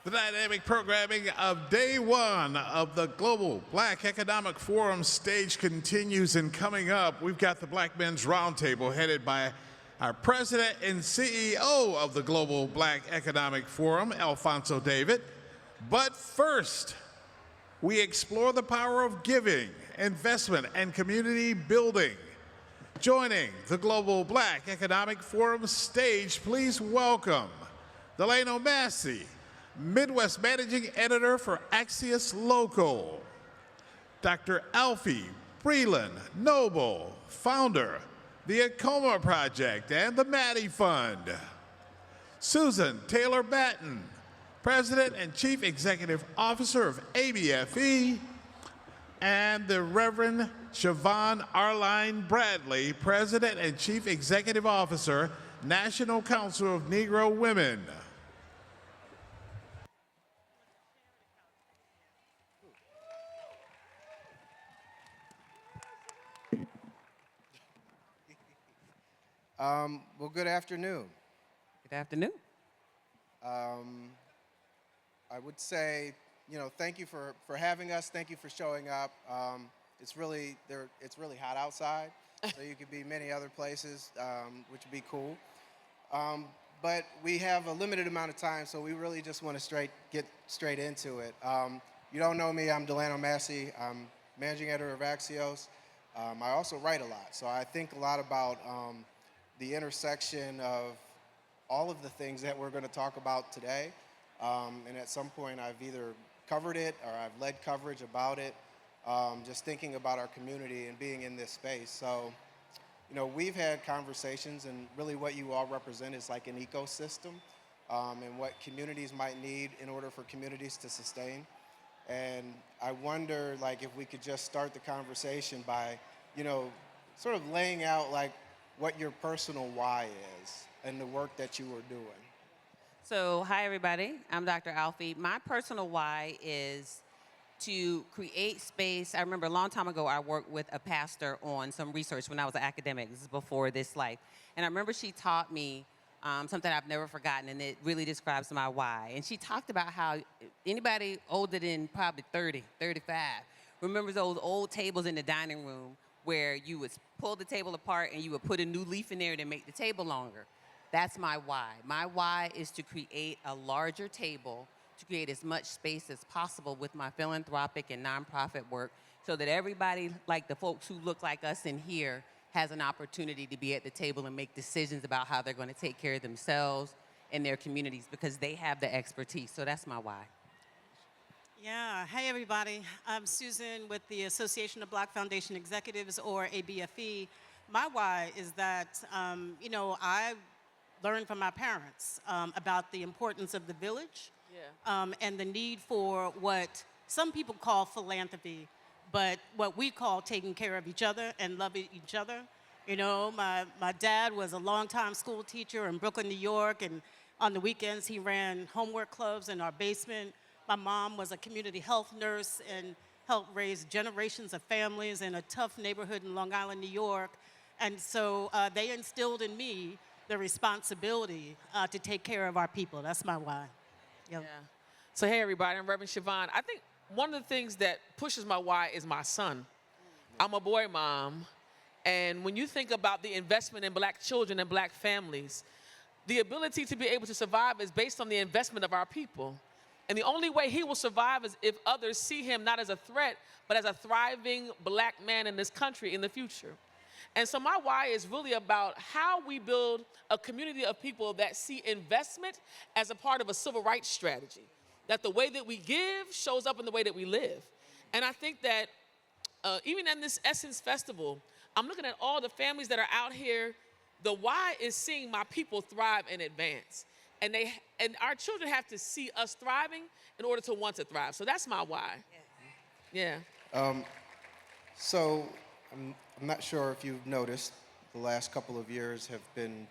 The dynamic programming of day one of the Global Black Economic Forum stage continues, and coming up, we've got the Black Men's Roundtable headed by our president and CEO of the Global Black Economic Forum, Alfonso David. But first, we explore the power of giving, investment, and community building. Joining the Global Black Economic Forum stage, please welcome Delano Massey, Midwest Managing Editor for Axios Local. Dr. Alfie Breland Noble, founder, the Acoma Project and the Maddie Fund. Susan Taylor Batten, President and Chief Executive Officer of ABFE. And the Reverend Siobhan Arline Bradley, President and Chief Executive Officer, National Council of Negro Women. Well, good afternoon. Good afternoon. I would say, thank you for having us. Thank you for showing up. It's really hot outside, so you could be many other places, which would be cool. But we have a limited amount of time, so we really just want to get straight into it. You don't know me, I'm Delano Massey. I'm managing editor of Axios. I also write a lot, so I think a lot about the intersection of all of the things that we're going to talk about today. And at some point, I've either covered it or I've led coverage about it, just thinking about our community and being in this space. So, we've had conversations, and really what you all represent is like an ecosystem, and what communities might need in order for communities to sustain. And I wonder, if we could just start the conversation by, sort of laying out, what your personal why is and the work that you are doing. So, hi everybody. I'm Dr. Alfie. My personal why is to create space. I remember a long time ago, I worked with a pastor on some research when I was an academic. This is before this life. And I remember she taught me something I've never forgotten, and it really describes my why. And she talked about how anybody older than probably 30, 35 remembers those old tables in the dining room where you would pull the table apart and you would put a new leaf in there to make the table longer. That's my why. My why is to create a larger table, to create as much space as possible with my philanthropic and nonprofit work, so that everybody, like the folks who look like us in here, has an opportunity to be at the table and make decisions about how they're going to take care of themselves and their communities, because they have the expertise. So that's my why. Yeah, hey everybody. I'm Susan with the Association of Black Foundation Executives, or ABFE. My why is that, I learned from my parents about the importance of the village, and the need for what some people call philanthropy, but what we call taking care of each other and loving each other. My dad was a longtime school teacher in Brooklyn, New York, and on the weekends he ran homework clubs in our basement. My mom was a community health nurse and helped raise generations of families in a tough neighborhood in Long Island, New York. And so they instilled in me the responsibility to take care of our people. That's my why. Yep. Yeah. So hey everybody, I'm Reverend Siobhan. I think one of the things that pushes my why is my son. I'm a boy mom, and when you think about the investment in black children and black families, the ability to be able to survive is based on the investment of our people. And the only way he will survive is if others see him not as a threat, but as a thriving black man in this country in the future. And so my why is really about how we build a community of people that see investment as a part of a civil rights strategy, that the way that we give shows up in the way that we live. And I think that even in this Essence Festival, I'm looking at all the families that are out here. The why is seeing my people thrive and advance. And our children have to see us thriving in order to want to thrive. So that's my why. Yeah. So I'm not sure if you've noticed, the last couple of years have been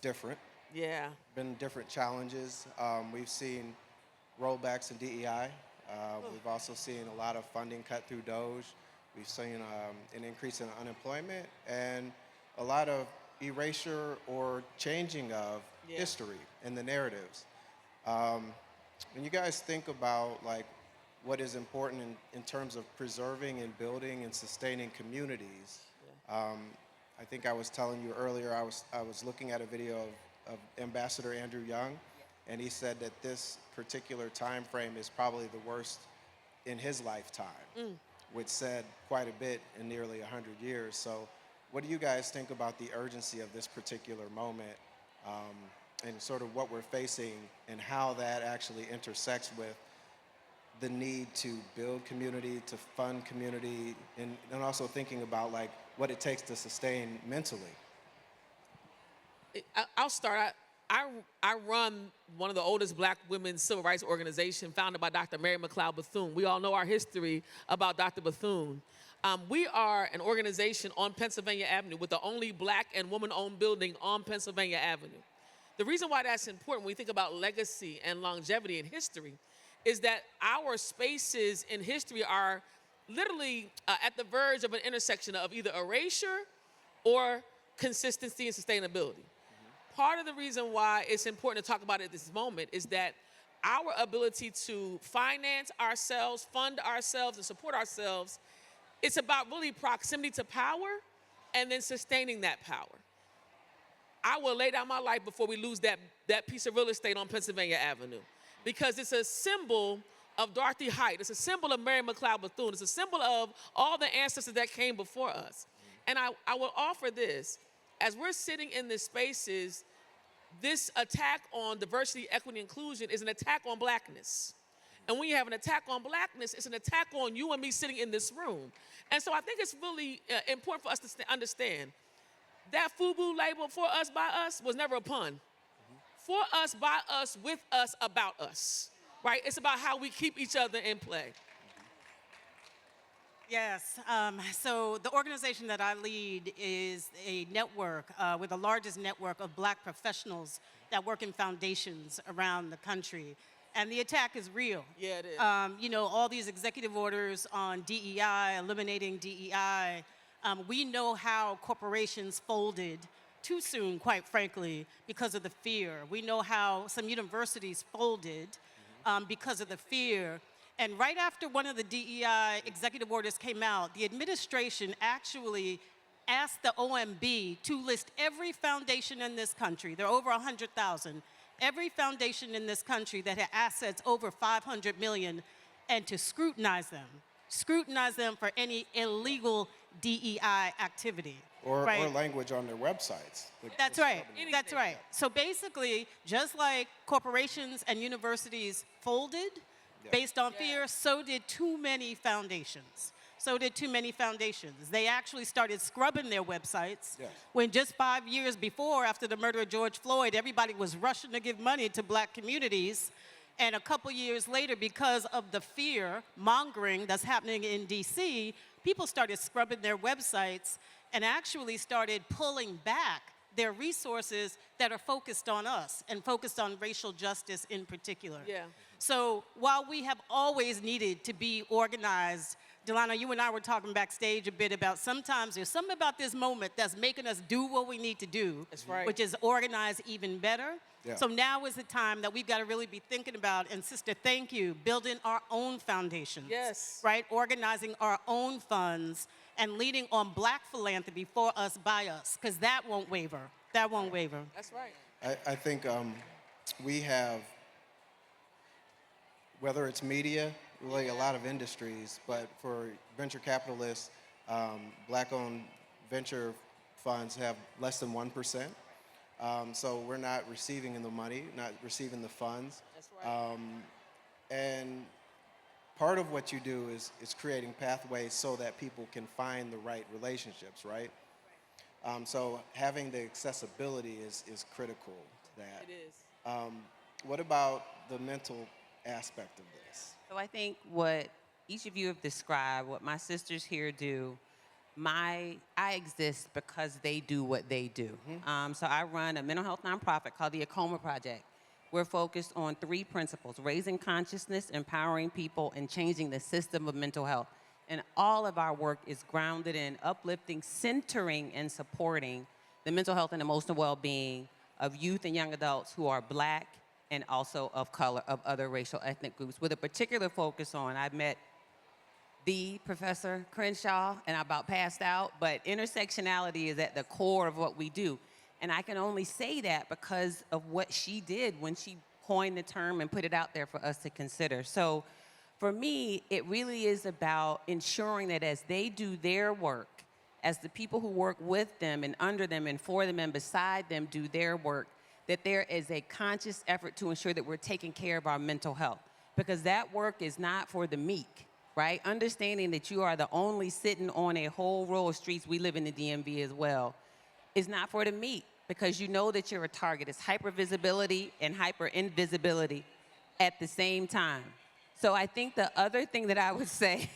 different. Yeah. Been different challenges. We've seen rollbacks in DEI. We've also seen a lot of funding cut through DOGE. We've seen an increase in unemployment and a lot of erasure or changing of history and the narratives. When you guys think about like what is important in terms of preserving and building and sustaining communities, I think I was telling you earlier, I was looking at a video of Ambassador Andrew Young, and he said that this particular time frame is probably the worst in his lifetime, which said quite a bit in nearly 100 years. So what do you guys think about the urgency of this particular moment, and sort of what we're facing and how that actually intersects with the need to build community, to fund community, and also thinking about like what it takes to sustain mentally? I'll start. I run one of the oldest black women's civil rights organization founded by Dr. Mary McLeod Bethune. We all know our history about Dr. Bethune. We are an organization on Pennsylvania Avenue with the only black and woman-owned building on Pennsylvania Avenue. The reason why that's important when we think about legacy and longevity in history is that our spaces in history are literally at the verge of an intersection of either erasure or consistency and sustainability. Part of the reason why it's important to talk about it at this moment is that our ability to finance ourselves, fund ourselves, and support ourselves, it's about really proximity to power and then sustaining that power. I will lay down my life before we lose that piece of real estate on Pennsylvania Avenue, because it's a symbol of Dorothy Height. It's a symbol of Mary McLeod Bethune. It's a symbol of all the ancestors that came before us. And I will offer this. As we're sitting in these spaces, this attack on diversity, equity, inclusion is an attack on blackness. And when you have an attack on blackness, it's an attack on you and me sitting in this room. And so I think it's really important for us to understand that FUBU label, for us, by us, was never a pun. For us, by us, with us, about us, right? It's about how we keep each other in play. Yes, so the organization that I lead is a network, with the largest network of black professionals that work in foundations around the country. And the attack is real. Yeah, it is. You know, all these executive orders on DEI, eliminating DEI, we know how corporations folded too soon, quite frankly, because of the fear. We know how some universities folded because of the fear. And right after one of the DEI executive orders came out, the administration actually asked the OMB to list every foundation in this country. There are over 100,000. Every foundation in this country that had assets over 500 million, and to scrutinize them for any illegal DEI activity. Or right? language on their websites. That's right. That's right. So basically, just like corporations and universities folded based on fear, so did too many foundations. So did too many foundations. They actually started scrubbing their websites when just 5 years before, after the murder of George Floyd, everybody was rushing to give money to black communities. And a couple years later, because of the fear mongering that's happening in DC, people started scrubbing their websites and actually started pulling back their resources that are focused on us and focused on racial justice in particular. Yeah. So while we have always needed to be organized, Delano, you and I were talking backstage a bit about sometimes there's something about this moment that's making us do what we need to do, That's right. which is organize even better. Yeah. So now is the time that we've got to really be thinking about, and sister, thank you, building our own foundations. Yes. Right? Organizing our own funds and leading on black philanthropy for us, by us, because that won't waver. That won't waver. That's right. I think we have, whether it's media, really a lot of industries, but for venture capitalists, black-owned venture funds have less than 1%. So we're not receiving the money, not receiving the funds. That's right. And part of what you do is creating pathways so that people can find the right relationships, right? So having the accessibility is critical to that. It is. What about the mental aspect of this? So I think what each of you have described, what my sisters here do, I exist because they do what they do. So I run a mental health nonprofit called the Acoma Project. We're focused on 3 principles: raising consciousness, empowering people, and changing the system of mental health. And all of our work is grounded in uplifting, centering, and supporting the mental health and emotional well-being of youth and young adults who are black, and also of color, of other racial ethnic groups, with a particular focus on, I've met the Professor Crenshaw, and I about passed out, but intersectionality is at the core of what we do. And I can only say that because of what she did when she coined the term and put it out there for us to consider. So for me, it really is about ensuring that as they do their work, as the people who work with them and under them and for them and beside them do their work, that there is a conscious effort to ensure that we're taking care of our mental health. Because that work is not for the meek, right? Understanding that you are the only sitting on a whole row of streets, we live in the DMV as well, is not for the meek, because you know that you're a target. It's hypervisibility and hyper-invisibility at the same time. So I think the other thing that I would say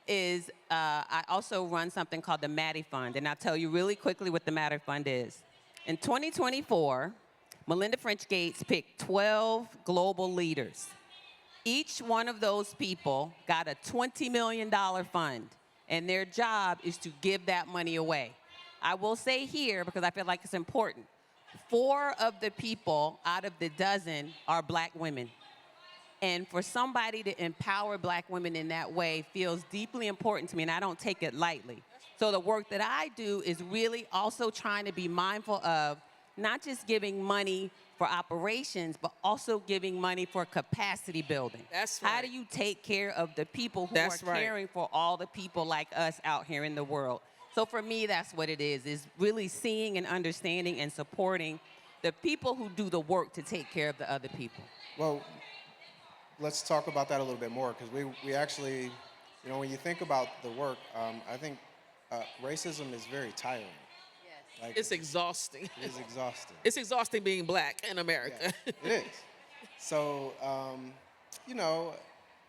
is I also run something called the Maddie Fund, and I'll tell you really quickly what the Maddie Fund is. In 2024, Melinda French Gates picked 12 global leaders. Each one of those people got a $20 million fund, and their job is to give that money away. I will say here, because I feel like it's important, 4 of the people out of the dozen are black women. And for somebody to empower black women in that way feels deeply important to me, and I don't take it lightly. So the work that I do is really also trying to be mindful of not just giving money for operations, but also giving money for capacity building. That's right. How do you take care of the people who That's are right. caring for all the people like us out here in the world? So for me, that's what it is really seeing and understanding and supporting the people who do the work to take care of the other people. Well, let's talk about that a little bit more, because we actually, when you think about the work, I think racism is very tiring. Like, It's exhausting. it is exhausting. It's exhausting being black in America. Yeah, it is. So,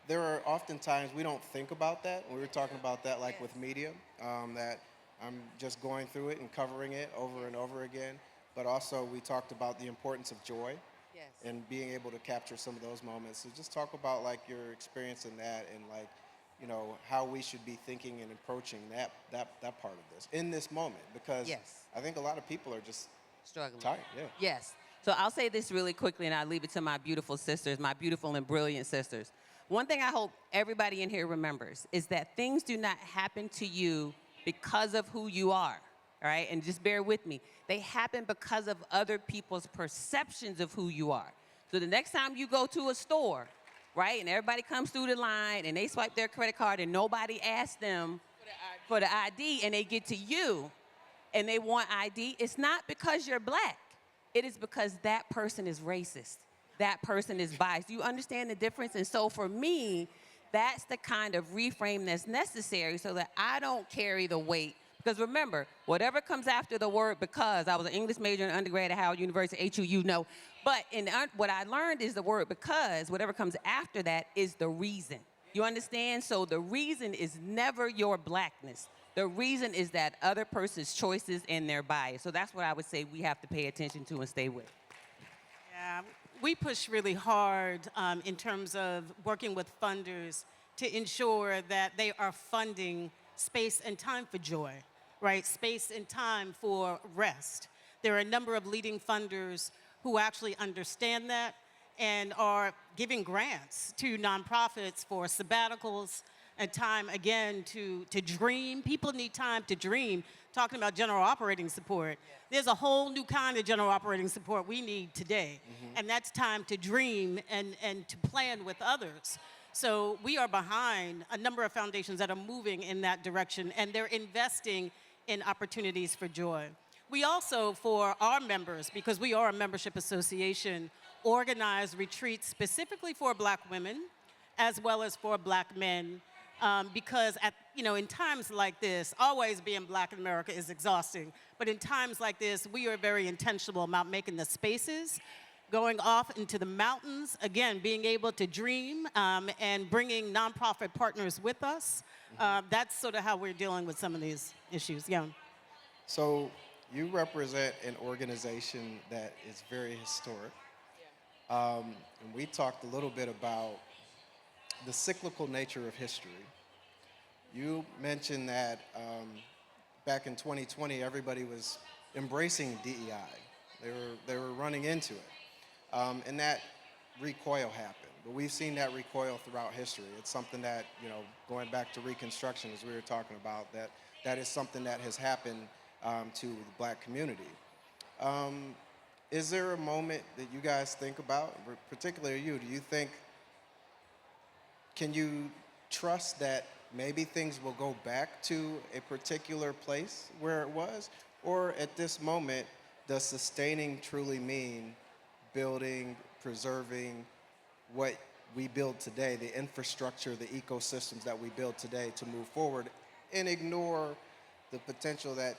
there are often times we don't think about that. We were talking about that, like with media, that I'm just going through it and covering it over and over again. But also, we talked about the importance of joy. Yes. And being able to capture some of those moments. So just talk about like your experience in that, and like, how we should be thinking and approaching that part of this in this moment, because Yes. I think a lot of people are just Struggling. tired. Yeah. Yes. So I'll say this really quickly, and I'll leave it to my beautiful sisters, my beautiful and brilliant sisters. One thing I hope everybody in here remembers is that things do not happen to you because of who you are, all right? And just bear with me. They happen because of other people's perceptions of who you are. So the next time you go to a store, right, and everybody comes through the line and they swipe their credit card and nobody asks them for the ID, and they get to you and they want ID, it's not because you're black. It is because that person is racist. That person is biased. You understand the difference? And so for me, that's the kind of reframe that's necessary so that I don't carry the weight. Because remember, whatever comes after the word because, I was an English major in undergrad at Howard University, HU, But what I learned is the word because, whatever comes after that is the reason. You understand? So the reason is never your blackness. The reason is that other person's choices and their bias. So that's what I would say we have to pay attention to and stay with. Yeah, we push really hard in terms of working with funders to ensure that they are funding space and time for joy, right? Space and time for rest. There are a number of leading funders who actually understand that and are giving grants to nonprofits for sabbaticals and time, again, to dream. People need time to dream. Talking about general operating support, there's a whole new kind of general operating support we need today. And that's time to dream and to plan with others. So we are behind a number of foundations that are moving in that direction, and they're investing in opportunities for joy. We also, for our members, because we are a membership association, organize retreats specifically for black women as well as for black men, because in times like this, always being black in America is exhausting, but in times like this, we are very intentional about making the spaces, going off into the mountains, again, being able to dream and bringing nonprofit partners with us. That's sort of how we're dealing with some of these issues, yeah. So you represent an organization that is very historic. And we talked a little bit about the cyclical nature of history. You mentioned that back in 2020, everybody was embracing DEI. They were running into it. And that recoil happened. But we've seen that recoil throughout history. It's something that, going back to Reconstruction, as we were talking about, that is something that has happened to the black community. Is there a moment that you guys think about, particularly you, do you think, can you trust that maybe things will go back to a particular place where it was? Or at this moment, does sustaining truly mean building, preserving what we build today, the infrastructure, the ecosystems that we build today to move forward, and ignore the potential that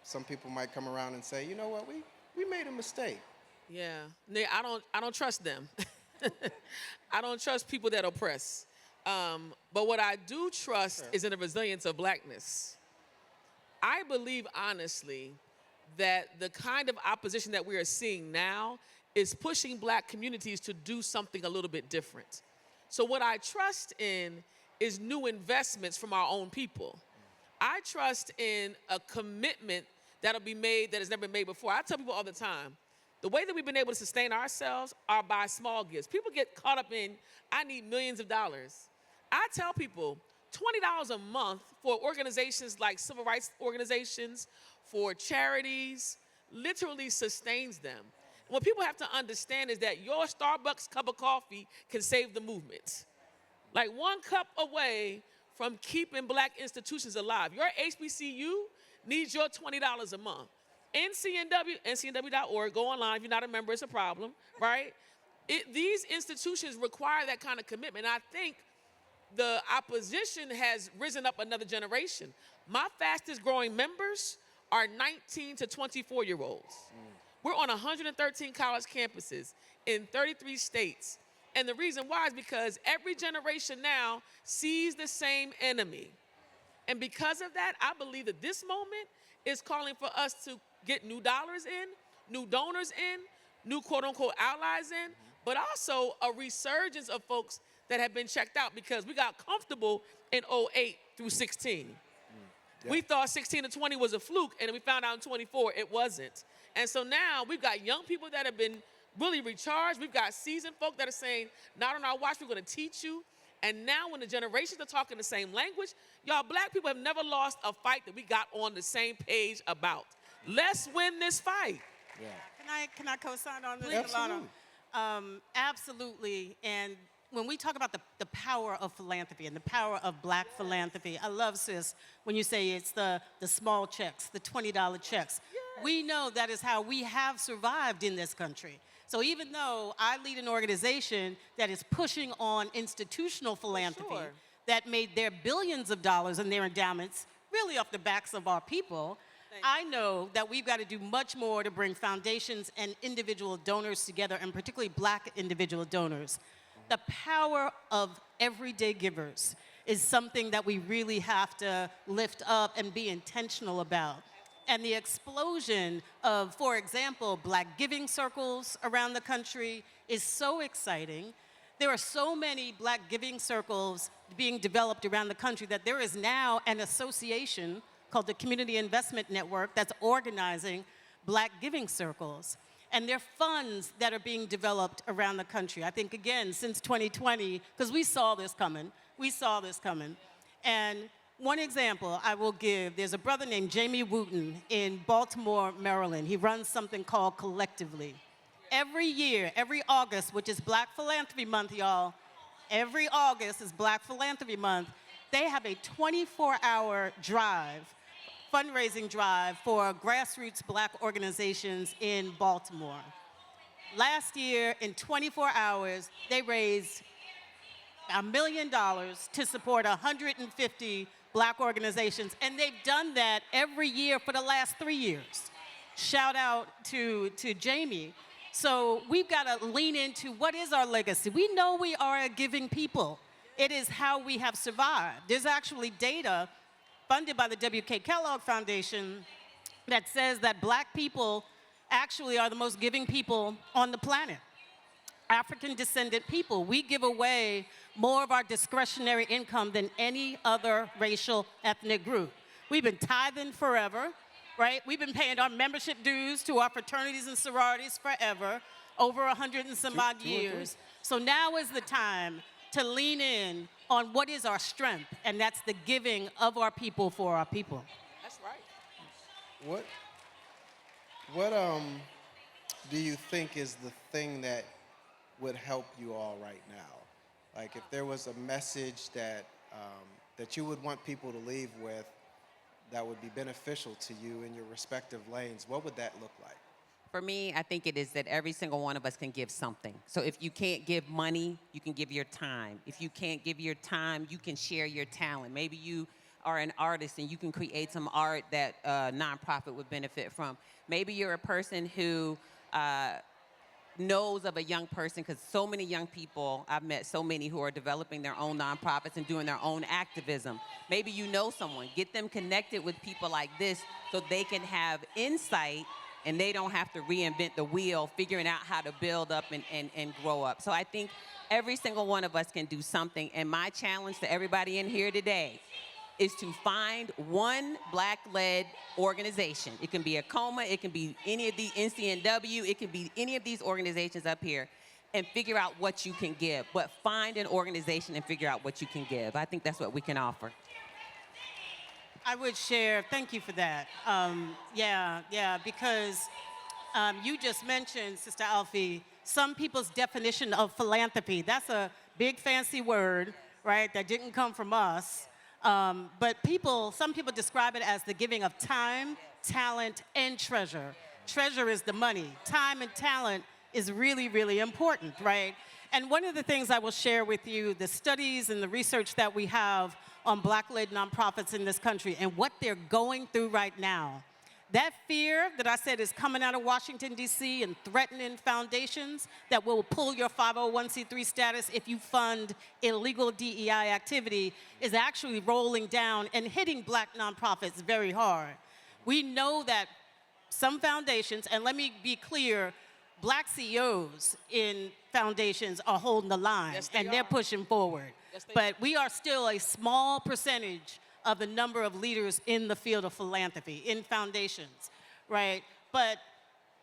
some people might come around and say, you know what, we made a mistake. Yeah, I don't trust them. I don't trust people that oppress. But what I do trust is in the resilience of blackness. I believe honestly that the kind of opposition that we are seeing now is pushing black communities to do something a little bit different. So what I trust in is new investments from our own people. I trust in a commitment that'll be made that has never been made before. I tell people all the time, the way that we've been able to sustain ourselves are by small gifts. People get caught up in, I need millions of dollars. I tell people, $20 a month for organizations like civil rights organizations, for charities, literally sustains them. What people have to understand is that your Starbucks cup of coffee can save the movement. Like one cup away from keeping black institutions alive. Your HBCU needs your $20 a month. ncnw.org, go online. If you're not a member, it's a problem, right? These institutions require that kind of commitment. And I think the opposition has risen up another generation. My fastest growing members are 19 to 24-year-olds. We're on 113 college campuses in 33 states. And the reason why is because every generation now sees the same enemy. And because of that, I believe that this moment is calling for us to get new dollars in, new donors in, new quote-unquote allies in, but also a resurgence of folks that have been checked out because we got comfortable in 08 through 16. Yeah. We thought 16 to 20 was a fluke, and then we found out in 24 it wasn't. And so now we've got young people that have been really recharged. We've got seasoned folk that are saying, not on our watch, we're going to teach you. And now when the generations are talking the same language, y'all black people have never lost a fight that we got on the same page about. Let's win this fight. Yeah. Can I co-sign on this? Absolutely. Absolutely. And when we talk about the power of philanthropy and the power of black philanthropy, I love, sis, when you say it's the small checks, the $20 checks. Yes. We know that is how we have survived in this country. So even though I lead an organization that is pushing on institutional philanthropy, that made their billions of dollars in their endowments really off the backs of our people, I know that we've got to do much more to bring foundations and individual donors together, and particularly black individual donors. The power of everyday givers is something that we really have to lift up and be intentional about. And the explosion of, for example, black giving circles around the country is so exciting. There are so many black giving circles being developed around the country that there is now an association called the Community Investment Network that's organizing black giving circles. And there are funds that are being developed around the country. I think, again, since 2020, because we saw this coming. And one example I will give, there's a brother named Jamie Wooten in Baltimore, Maryland. He runs something called Collectively. Every year, every August, which is Black Philanthropy Month, y'all, every August is Black Philanthropy Month, they have a 24-hour drive, fundraising drive for grassroots black organizations in Baltimore. Last year, in 24 hours, they raised $1 million to support 150 black organizations, and they've done that every year for the last 3 years. Shout out to Jamie. So we've got to lean into what is our legacy. We know we are a giving people. It is how we have survived. There's actually data funded by the W.K. Kellogg Foundation that says that black people actually are the most giving people on the planet. African descendant people, we give away more of our discretionary income than any other racial ethnic group. We've been tithing forever, right? We've been paying our membership dues to our fraternities and sororities forever. over 100 and some odd years. So now is the time to lean in on what is our strength, and that's the giving of our people for our people. That's right. What do you think is the thing that would help you all right now? Like if there was a message that that you would want people to leave with that would be beneficial to you in your respective lanes, what would that look like? For me, I think it is that every single one of us can give something. So if you can't give money, you can give your time. If you can't give your time, you can share your talent. Maybe you are an artist and you can create some art that a nonprofit would benefit from. Maybe you're a person who knows of a young person, because so many young people, I've met so many who are developing their own nonprofits and doing their own activism. Maybe you know someone. Get them connected with people like this so they can have insight and they don't have to reinvent the wheel, figuring out how to build up and grow up. So I think every single one of us can do something. And my challenge to everybody in here today is to find one Black-led organization. It can be a COMA, it can be any of the NCNW, it can be any of these organizations up here, and figure out what you can give. But find an organization and figure out what you can give. I think that's what we can offer. I would share, thank you for that. Because you just mentioned, Sister Alfie, some people's definition of philanthropy. That's a big fancy word, right, that didn't come from us. But some people describe it as the giving of time, talent, and treasure. Treasure is the money. Time and talent is really, really important, right? And one of the things I will share with you, the studies and the research that we have on Black-led nonprofits in this country and what they're going through right now. That fear that I said is coming out of Washington, D.C. and threatening foundations that will pull your 501c3 status if you fund illegal DEI activity is actually rolling down and hitting Black nonprofits very hard. We know that some foundations, and let me be clear, Black CEOs in foundations are holding the line, Yes, they're pushing forward. Yes, but we are still a small percentage of the number of leaders in the field of philanthropy, in foundations, right? But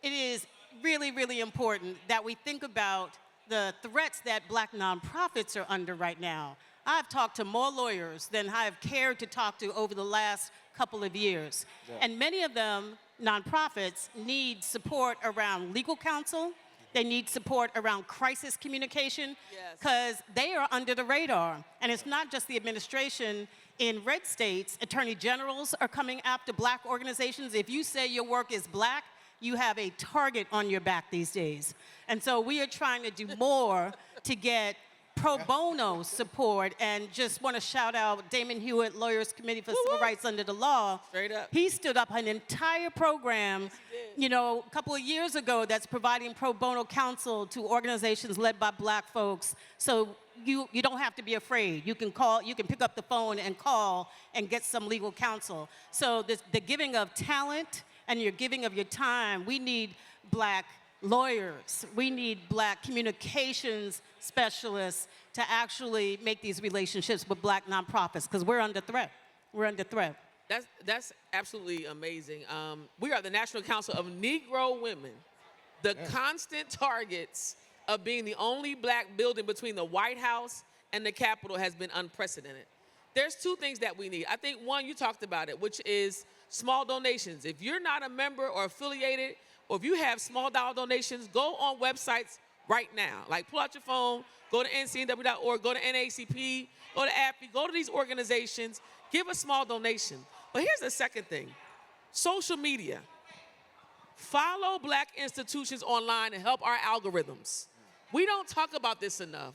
it is really, really important that we think about the threats that Black nonprofits are under right now. I've talked to more lawyers than I have cared to talk to over the last couple of years. Yeah. And many of them, nonprofits, need support around legal counsel. They need support around crisis communication, because they are under the radar. And it's not just the administration. In red states, attorney generals are coming after Black organizations. If you say your work is Black, you have a target on your back these days. And so we are trying to do more to get pro bono support, and just want to shout out Damon Hewitt, Lawyers Committee for Civil Rights Under the Law. Straight up. He stood up an entire program, a couple of years ago that's providing pro bono counsel to organizations led by Black folks. So you don't have to be afraid. You can call, you can pick up the phone and call and get some legal counsel. So the giving of talent and your giving of your time, we need Black lawyers. We need Black communications specialists to actually make these relationships with Black nonprofits, because we're under threat. We're under threat. That's absolutely amazing. We are the National Council of Negro Women, the constant targets of being the only Black building between the White House and the Capitol has been unprecedented. There's two things that we need. I think one, you talked about it, which is small donations. If you're not a member or affiliated, or if you have small dollar donations, go on websites right now. Like, pull out your phone, go to ncnw.org, go to NAACP, go to AFI, go to these organizations, give a small donation. But here's the second thing, social media. Follow Black institutions online and help our algorithms. We don't talk about this enough.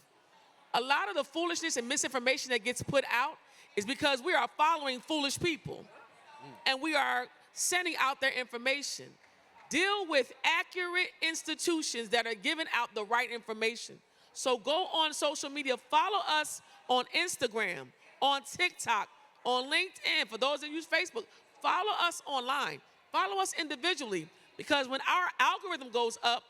A lot of the foolishness and misinformation that gets put out is because we are following foolish people, and we are sending out their information. Deal with accurate institutions that are giving out the right information. So go on social media, follow us on Instagram, on TikTok, on LinkedIn. For those that use Facebook, follow us online. Follow us individually, because when our algorithm goes up,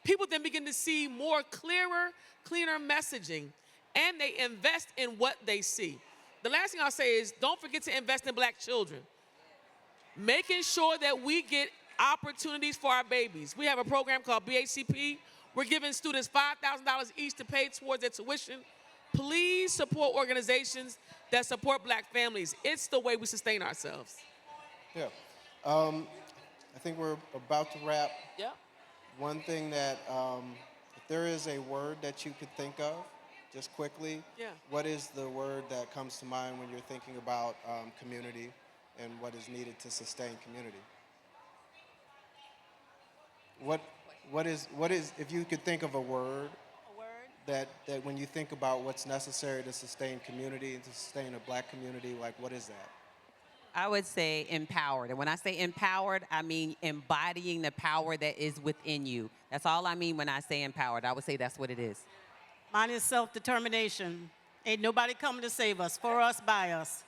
people then begin to see more clearer, cleaner messaging, and they invest in what they see. The last thing I'll say is, don't forget to invest in Black children. Making sure that we get opportunities for our babies. We have a program called BHCP, We're giving students $5,000 each to pay towards their tuition. Please support organizations that support black families. It's the way we sustain ourselves. Yeah. I think we're about to wrap. Yeah. One thing that, if there is a word that you could think of, just quickly, Yeah. what is the word that comes to mind when you're thinking about community and what is needed to sustain community? What is, if you could think of a word A word? that when you think about what's necessary to sustain community and to sustain a black community, like what is that? I would say empowered. And when I say empowered, I mean embodying the power that is within you. That's all I mean when I say empowered. I would say that's what it is. Mine is self-determination. Ain't nobody coming to save us, for us, by us.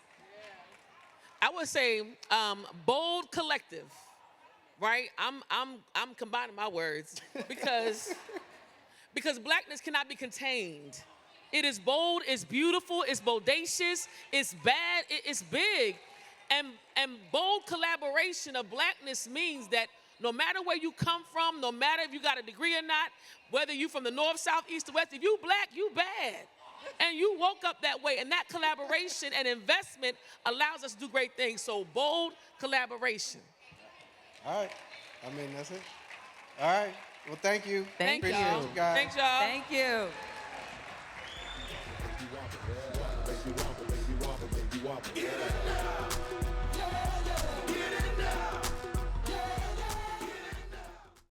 I would say bold collective, right? I'm combining my words because blackness cannot be contained. It is bold, it's beautiful, it's bodacious, it's bad, it's big. And bold collaboration of blackness means that no matter where you come from, no matter if you got a degree or not, whether you from the north, south, east, or west, if you black, you bad. And you woke up that way, and that collaboration and investment allows us to do great things. So bold collaboration. All right. I mean, that's it. All right. Well, thank you. Thank Appreciate y'all. you guys. Thanks, y'all. Thank you. Make you walk,